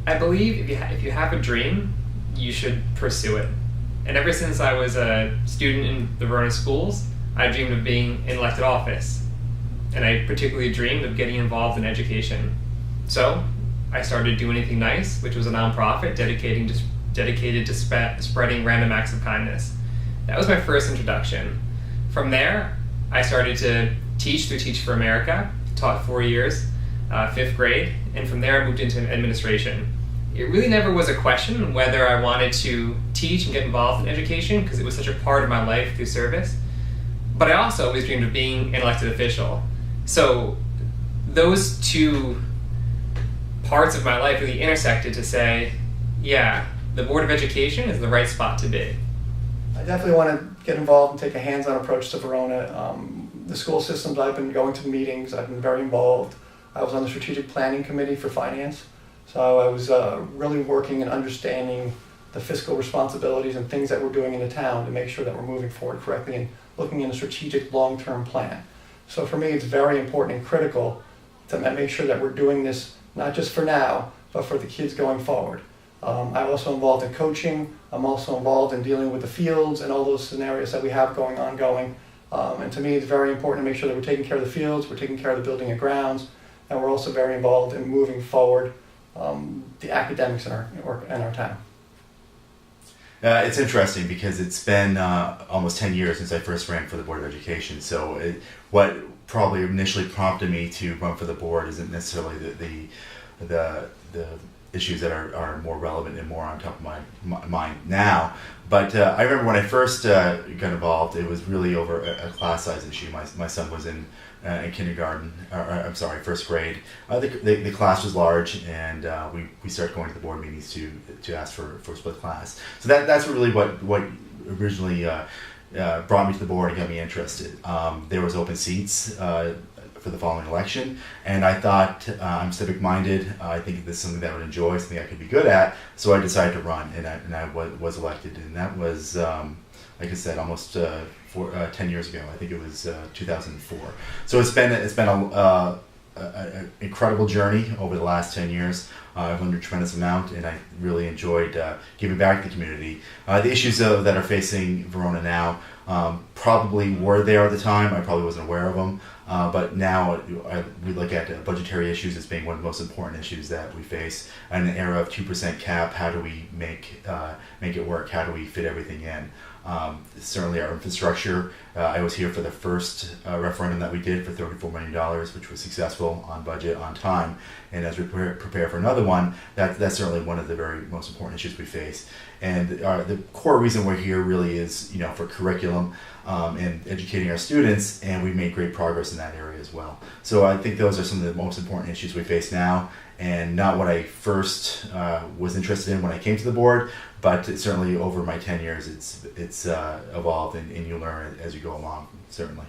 I believe if you have a dream, you should pursue it. And ever since I was a student in the Verona schools, I dreamed of being in elected office. And I particularly dreamed of getting involved in education. So I started Do Anything Nice, which was a nonprofit dedicated to spreading random acts of kindness. That was my first introduction. From there, I started to teach through Teach for America, taught 4 years, 5th grade, and from there I moved into administration. It really never was a question whether I wanted to teach and get involved in education because it was such a part of my life through service. But I also always dreamed of being an elected official. So those two parts of my life really intersected to say, yeah, the Board of Education is the right spot to be. I definitely want to get involved and take a hands-on approach to Verona. The school systems, I've been going to meetings, I've been very involved. I was on the strategic planning committee for finance. So I was really working and understanding the fiscal responsibilities and things that we're doing in the town to make sure that we're moving forward correctly and looking in a strategic long-term plan. So for me, it's very important and critical to make sure that we're doing this not just for now, but for the kids going forward. I'm also involved in coaching. I'm also involved in dealing with the fields and all those scenarios that we have ongoing. And to me, it's very important to make sure that we're taking care of the fields, we're taking care of the building and grounds, and we're also very involved in moving forward the academics in our town. It's interesting because it's been almost 10 years since I first ran for the Board of Education. So what probably initially prompted me to run for the board isn't necessarily the issues that are more relevant and more on top of my mind now. But I remember when I first got involved, it was really over a class size issue. My son was in kindergarten, first grade. The class was large, and we started going to the board meetings to ask for a split class. So that's really what originally brought me to the board and got me interested. There was open seats for the following election, and I thought I'm civic-minded. I think this is something that I would enjoy, something I could be good at. So I decided to run, and I was elected, and that was, like I said, almost 10 years ago. I think it was 2004. So it's been an incredible journey over the last 10 years. I've learned a tremendous amount, and I really enjoyed giving back to the community. The issues that are facing Verona now probably were there at the time. I probably wasn't aware of them. But now we look at budgetary issues as being one of the most important issues that we face. In an era of 2% cap, how do we make it work? How do we fit everything in? Certainly our infrastructure. I was here for the first referendum that we did for $34 million, which was successful, on budget, on time. And as we prepare for another one, that's certainly one of the very most important issues we face. And the core reason we're here really is, for curriculum and educating our students, and we've made great progress in that area as well. So I think those are some of the most important issues we face now, and not what I first was interested in when I came to the board, but certainly over my 10 years, it's evolved, and you learn as you go along, certainly.